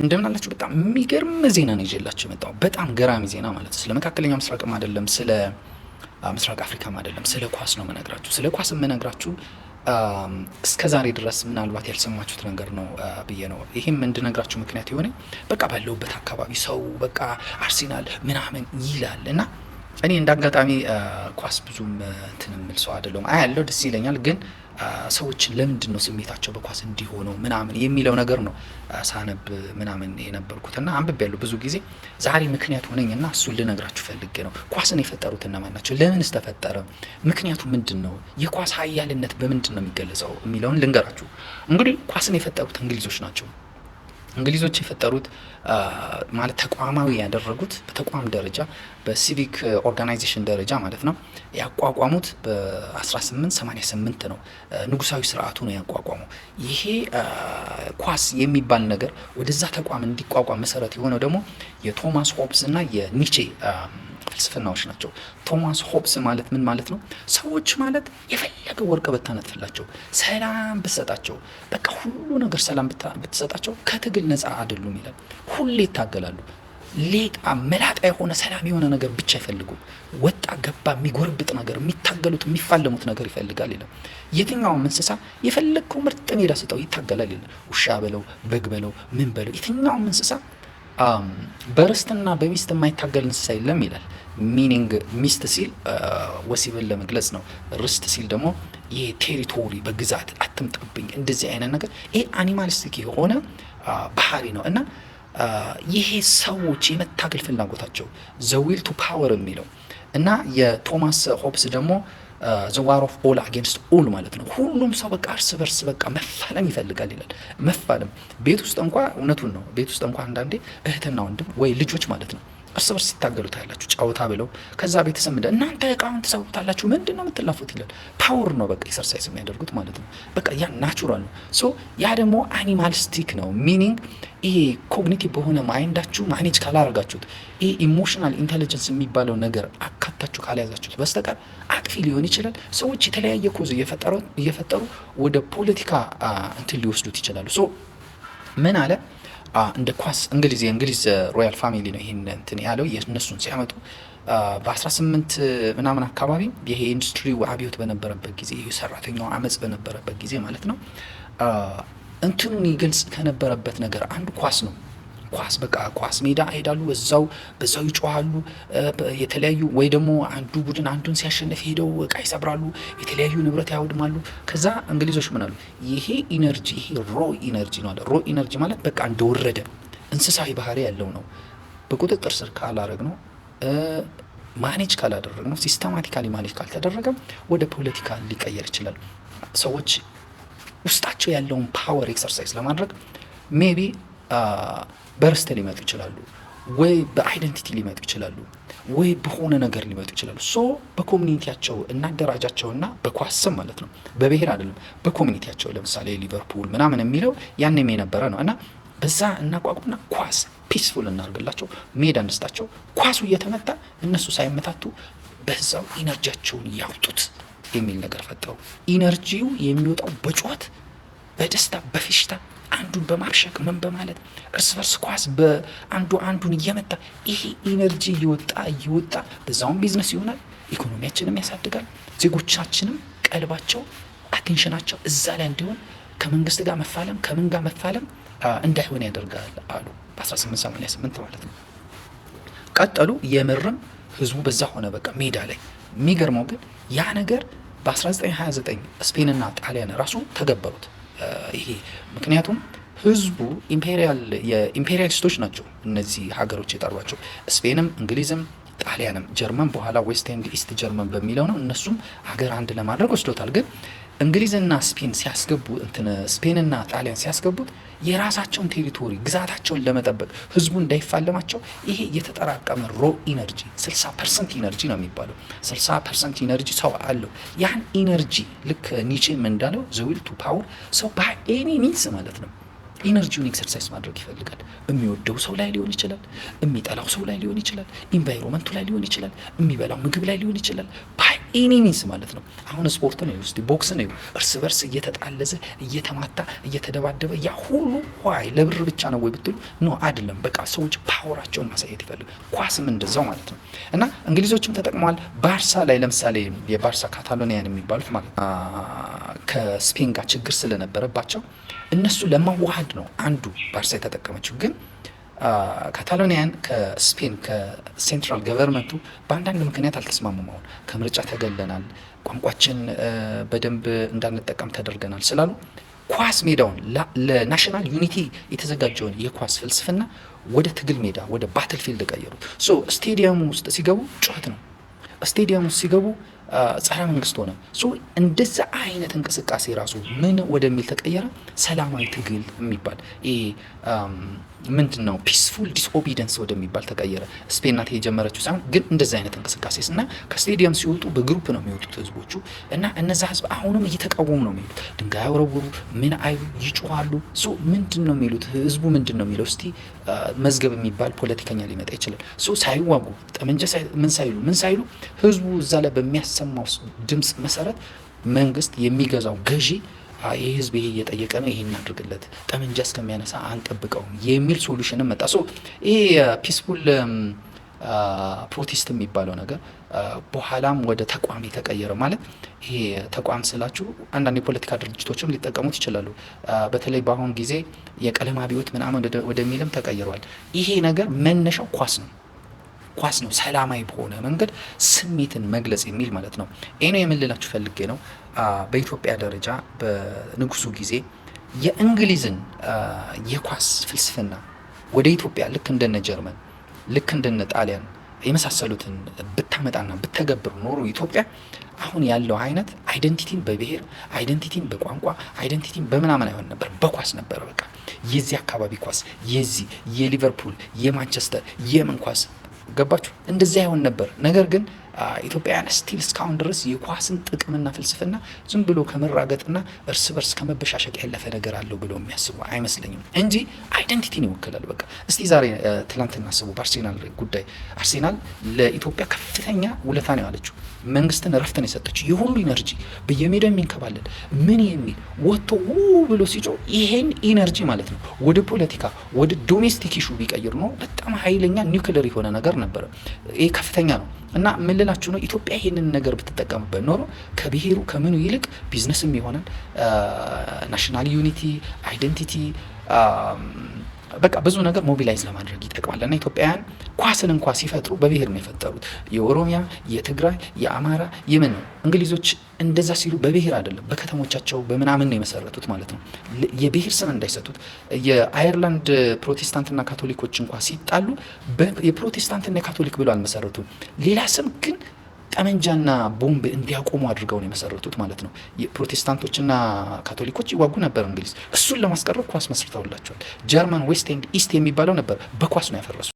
እንደምን አላችሁ? በጣም የሚገርም ዜና ነው ይዤላችሁ የመጣው። በጣም ገራሚ ዜና ማለት ስለ መካከለኛው ምስራቅም አይደለም፣ ስለ ምስራቅ አፍሪካም አይደለም፣ ስለ ኳስ ነው የምነግራችሁ። ስለ ኳስ የምነግራችሁ እስከ ዛሬ ድረስ ምናልባት ያልሰማችሁት ነገር ነው ብዬ ነው። ይህም እንድነግራችሁ ምክንያት የሆነ በቃ ባለሁበት አካባቢ ሰው በቃ አርሴናል ምናምን ይላል እና እኔ እንዳጋጣሚ ኳስ ብዙም እንትን የምል ሰው አይደለሁም። አያለው ደስ ይለኛል ግን ሰዎች ለምንድን ነው ስሜታቸው በኳስ እንዲሆነው ምናምን የሚለው ነገር ነው ሳነብ ምናምን የነበርኩትና አንብቤያለሁ ብዙ ጊዜ። ዛሬ ምክንያት ሆነኝና እሱን ልነግራችሁ ፈልጌ ነው። ኳስን የፈጠሩት እነማን ናቸው? ለምንስ ተፈጠረ? ምክንያቱ ምንድን ነው? የኳስ ኃያልነት በምንድን ነው የሚገለጸው የሚለውን ልንገራችሁ። እንግዲህ ኳስን የፈጠሩት እንግሊዞች ናቸው። እንግሊዞች የፈጠሩት ማለት ተቋማዊ ያደረጉት በተቋም ደረጃ በሲቪክ ኦርጋናይዜሽን ደረጃ ማለት ነው ያቋቋሙት በ1888 ነው። ንጉሳዊ ስርዓቱ ነው ያቋቋመው። ይሄ ኳስ የሚባል ነገር ወደዛ ተቋም እንዲቋቋም መሰረት የሆነው ደግሞ የቶማስ ሆብስ እና የኒቼ ፍልስፍናዎች ናቸው። ቶማስ ሆብስ ማለት ምን ማለት ነው? ሰዎች ማለት የፈለገ ወርቅ ብታነጥፍላቸው፣ ሰላም ብትሰጣቸው፣ በቃ ሁሉ ነገር ሰላም ብትሰጣቸው ከትግል ነፃ አይደሉም ይላል። ሁሌ ይታገላሉ። ሌጣ መላጣ የሆነ ሰላም የሆነ ነገር ብቻ አይፈልጉም። ወጣ ገባ የሚጎርብጥ ነገር፣ የሚታገሉት የሚፋለሙት ነገር ይፈልጋል ይላል። የትኛውም እንስሳ የፈለግከው ምርጥ ሜዳ ስጠው ይታገላል ይላል። ውሻ በለው በግ በለው ምን በለው የትኛውም እንስሳ በርስትና በሚስት የማይታገል እንስሳ የለም ይላል። ሚኒንግ ሚስት ሲል ወሲብን ለመግለጽ ነው። ርስት ሲል ደግሞ ይሄ ቴሪቶሪ በግዛት አትምጣብኝ እንደዚህ አይነት ነገር ይሄ አኒማሊስቲክ የሆነ ባህሪ ነው እና ይሄ ሰዎች የመታገል ፍላጎታቸው ዘ ዊል ቱ ፓወር የሚለው እና የቶማስ ሆብስ ደግሞ ዘ ዋር ኦፍ ኦል አጌንስት ኦል ማለት ነው። ሁሉም ሰው በቃ እርስ በርስ በቃ መፋለም ይፈልጋል ይላል። መፋለም ቤት ውስጥ እንኳ እውነቱን ነው። ቤት ውስጥ እንኳ አንዳንዴ እህትና ወንድም ወይ ልጆች ማለት ነው እርስ በርስ ሲታገሉ ታያላችሁ። ጫወታ ብለው ከዛ ቤተሰብ እናንተ እቃውን ትሰውታላችሁ ምንድን ነው የምትላፉት ይላል። ፓወር ነው በቃ ኤክሰርሳይዝ የሚያደርጉት ማለት ነው። በቃ ያ ናቹራል ነው። ሶ ያ ደግሞ አኒማሊስቲክ ነው። ሚኒንግ ይሄ ኮግኒቲቭ በሆነ ማይንዳችሁ ማኔጅ ካላረጋችሁት፣ ይሄ ኢሞሽናል ኢንቴሊጀንስ የሚባለው ነገር አካታችሁ ካልያዛችሁት በስተቀር አጥፊ ሊሆን ይችላል። ሰዎች የተለያየ ኮዝ እየፈጠሩ ወደ ፖለቲካ እንትን ሊወስዱት ይችላሉ። ሶ ምን አለ እንደ ኳስ የእንግሊዝ ሮያል ፋሚሊ ነው ይሄን እንትን ያለው። የእነሱን ሲያመጡ በ18 ምናምን አካባቢ ይሄ ኢንዱስትሪው አብዮት በነበረበት ጊዜ ይሄ ሰራተኛው አመጽ በነበረበት ጊዜ ማለት ነው እንትኑን ይገልጽ ከነበረበት ነገር አንዱ ኳስ ነው። ኳስ በቃ ኳስ ሜዳ ይሄዳሉ፣ በዛው ይጮሃሉ። የተለያዩ ወይ ደግሞ አንዱ ቡድን አንዱን ሲያሸንፍ ሄደው እቃ ይሰብራሉ፣ የተለያዩ ንብረት ያወድማሉ። ከዛ እንግሊዞች ምን አሉ? ይሄ ኢነርጂ ይሄ ሮ ኢነርጂ ነው አለ። ሮ ኢነርጂ ማለት በቃ እንደወረደ እንስሳዊ ባህሪ ያለው ነው። በቁጥጥር ስር ካላረግ ነው ማኔጅ ካላደረግ ነው ሲስተማቲካሊ ማኔጅ ካልተደረገም ወደ ፖለቲካ ሊቀየር ይችላል። ሰዎች ውስጣቸው ያለውን ፓወር ኤክሰርሳይዝ ለማድረግ ሜቢ በርስት ሊመጡ ይችላሉ፣ ወይ በአይደንቲቲ ሊመጡ ይችላሉ፣ ወይ በሆነ ነገር ሊመጡ ይችላሉ። ሶ በኮሚኒቲያቸው እናደራጃቸውና በኳስ ስም ማለት ነው፣ በብሔር አይደለም፣ በኮሚኒቲያቸው ለምሳሌ ሊቨርፑል ምናምን የሚለው ያንም የነበረ ነው እና በዛ እናቋቁምና ኳስ ፒስፉል እናርግላቸው፣ ሜዳ እንስጣቸው። ኳሱ እየተመታ እነሱ ሳይመታቱ በዛው ኢነርጂያቸውን ያውጡት የሚል ነገር ፈጠሩ። ኢነርጂው የሚወጣው በጩኸት በደስታ በፌሽታ አንዱን በማብሸቅ ምን በማለት እርስ በርስ ኳስ አንዱን እየመታ ይሄ ኢነርጂ እየወጣ በዛውም ቢዝነስ ይሆናል፣ ኢኮኖሚያችንም ያሳድጋል፣ ዜጎቻችንም ቀልባቸው አቴንሽናቸው እዛ ላይ እንዲሆን ከመንግስት ጋር መፋለም ከምን ጋር መፋለም እንዳይሆን ያደርጋል አሉ በ1888 ማለት ነው። ቀጠሉ። የምርም ህዝቡ በዛ ሆነ በቃ ሜዳ ላይ። የሚገርመው ግን ያ ነገር በ1929 ስፔንና ጣሊያን ራሱ ተገበሩት። ይሄ ምክንያቱም ህዝቡ የኢምፔሪያሊስቶች ናቸው እነዚህ ሀገሮች የጠሯቸው። ስፔንም እንግሊዝም ጣሊያንም ጀርመን በኋላ ዌስት ኤንድ ኢስት ጀርመን በሚለው ነው። እነሱም ሀገር አንድ ለማድረግ ወስዶታል። ግን እንግሊዝና ስፔን ሲያስገቡ ስፔንና ጣሊያን ሲያስገቡት የራሳቸውን ቴሪቶሪ ግዛታቸውን ለመጠበቅ ህዝቡ እንዳይፋለማቸው ይሄ የተጠራቀመ ሮ ኢነርጂ 60% ኢነርጂ ነው የሚባለው። 60% ኢነርጂ ሰው አለው። ያን ኢነርጂ ልክ ኒቼም እንዳለው ዘ ዊል ቱ ፓወር ሰው በኤኒ ሚንስ ማለት ነው ኢነርጂውን ኤክሰርሳይዝ ማድረግ ይፈልጋል። የሚወደው ሰው ላይ ሊሆን ይችላል፣ የሚጠላው ሰው ላይ ሊሆን ይችላል፣ ኢንቫይሮንመንቱ ላይ ሊሆን ይችላል፣ የሚበላው ምግብ ላይ ሊሆን ይችላል። ኤኒሚስ ማለት ነው። አሁን ስፖርት ነው ውስጥ ቦክስ ነው እርስ በርስ እየተጣለዘ እየተማታ እየተደባደበ ያ ሁሉ ዋይ ለብር ብቻ ነው ወይ ብትሉ ነው አይደለም። በቃ ሰዎች ፓወራቸውን ማሳየት ይፈልግ። ኳስም እንደዛው ማለት ነው። እና እንግሊዞችም ተጠቅመዋል። ባርሳ ላይ ለምሳሌ የባርሳ ካታሎኒያን የሚባሉት ማለት ከስፔን ጋር ችግር ስለነበረባቸው እነሱ ለማዋሃድ ነው አንዱ ባርሳ የተጠቀመችው። ግን ካታሎኒያን ከስፔን ከሴንትራል ገቨርንመንቱ በአንዳንድ ምክንያት አልተስማሙም። አሁን ከምርጫ ተገለናል፣ ቋንቋችን በደንብ እንዳንጠቀም ተደርገናል ስላሉ ኳስ ሜዳውን ለናሽናል ዩኒቲ የተዘጋጀውን የኳስ ፍልስፍና ወደ ትግል ሜዳ ወደ ባትል ፊልድ ቀየሩት። ሶ ስቴዲየሙ ውስጥ ሲገቡ ጩኸት ነው። ስቴዲየሙ ውስጥ ሲገቡ ጸረ መንግስት ሆነ። እንደዛ አይነት እንቅስቃሴ ራሱ ምን ወደሚል ተቀየረ? ሰላማዊ ትግል የሚባል ምንድን ነው ፒስፉል ዲስኦቢደንስ ወደሚባል ተቀየረ። ስፔን ናት የጀመረችው ሳይሆን ግን እንደዛ አይነት እንቅስቃሴ እና ከስቴዲየም ሲወጡ በግሩፕ ነው የሚወጡት ህዝቦቹ እና እነዛ ህዝብ አሁንም እየተቃወሙ ነው የሚሉት። ድንጋይ አውረውሩ ምን አይሉ ይጮሃሉ። ምንድን ነው የሚሉት? ህዝቡ ምንድን ነው የሚለው? እስቲ መዝገብ የሚባል ፖለቲከኛ ሊመጣ ይችላል። ሳይዋጉ ጠመንጃ ምን ሳይሉ ህዝቡ እዛ ላይ በሚያሰማው ድምፅ መሰረት መንግስት የሚገዛው ገዢ ይህ ህዝብ ይሄ እየጠየቀ ነው፣ ይሄ እናድርግለት፣ ጠመንጃ እስከሚያነሳ አንጠብቀውም የሚል ሶሉሽንም መጣ። ይሄ ፒስፉል ፕሮቴስት የሚባለው ነገር በኋላም ወደ ተቋም የተቀየረ ማለት ይሄ ተቋም ስላችሁ አንዳንድ የፖለቲካ ድርጅቶችም ሊጠቀሙት ይችላሉ። በተለይ በአሁን ጊዜ የቀለም አብዮት ምናምን ወደሚልም ተቀይሯል። ይሄ ነገር መነሻው ኳስ ነው። ሰላማዊ በሆነ መንገድ ስሜትን መግለጽ የሚል ማለት ነው። ይሄ ነው የምልላችሁ ፈልጌ ነው። በኢትዮጵያ ደረጃ በንጉሱ ጊዜ የእንግሊዝን የኳስ ፍልስፍና ወደ ኢትዮጵያ ልክ እንደነ ጀርመን ልክ እንደነ ጣሊያን የመሳሰሉትን ብታመጣና ብተገብር ኖሮ ኢትዮጵያ አሁን ያለው አይነት አይደንቲቲን በብሔር አይደንቲቲን በቋንቋ አይደንቲቲን በምናምን አይሆን ነበር። በኳስ ነበር። በቃ የዚህ አካባቢ ኳስ የዚህ የሊቨርፑል የማንቸስተር የምን ኳስ ገባችሁ? እንደዚያ አይሆን ነበር። ነገር ግን ኢትዮጵያውያን ስቲል እስካሁን ድረስ የኳስን ጥቅምና ፍልስፍና ዝም ብሎ ከመራገጥና እርስ በርስ ከመበሻሸቅ ያለፈ ነገር አለው ብሎ የሚያስቡ አይመስለኝም እንጂ አይደንቲቲን ይወክላል። በቃ እስቲ ዛሬ ትላንትና አስቡ። በአርሴናል ጉዳይ አርሴናል ለኢትዮጵያ ከፍተኛ ውለታ ነው ያለችው። መንግስትን ረፍትን የሰጠችው የሁሉ ኢነርጂ በየሜዳው የሚንከባለል ምን የሚል ወጥቶ ብሎ ሲጮህ ይሄን ኢነርጂ ማለት ነው ወደ ፖለቲካ ወደ ዶሜስቲክ ኢሹ ቢቀይር ነው በጣም ኃይለኛ ኒውክሌር የሆነ ነገር ነበረ። ይሄ ከፍተኛ ነው እና ምን ልላችሁ ነው ኢትዮጵያ ይሄንን ነገር ብትጠቀምበት ኖሮ ከብሔሩ ከምኑ ይልቅ ቢዝነስም ይሆናል፣ ናሽናል ዩኒቲ አይደንቲቲ በቃ ብዙ ነገር ሞቢላይዝ ለማድረግ ይጠቅማል። እና ኢትዮጵያውያን ኳስን እንኳ ሲፈጥሩ በብሔር ነው የፈጠሩት። የኦሮሚያ፣ የትግራይ፣ የአማራ የምን ነው። እንግሊዞች እንደዛ ሲሉ በብሔር አይደለም በከተሞቻቸው በምናምን ነው የመሰረቱት ማለት ነው። የብሔር ስም እንዳይሰጡት። የአየርላንድ ፕሮቴስታንትና ካቶሊኮች እንኳ ሲጣሉ የፕሮቴስታንትና የካቶሊክ ብሎ አልመሰረቱም። ሌላ ስም ግን ጠመንጃና ቦምብ እንዲያቆሙ አድርገው ነው የመሰረቱት ማለት ነው። የፕሮቴስታንቶችና ካቶሊኮች ይዋጉ ነበር እንግሊዝ። እሱን ለማስቀረብ ኳስ መስርተውላቸዋል። ጀርመን ዌስት ኤንድ ኢስት የሚባለው ነበር፣ በኳስ ነው ያፈረሱ።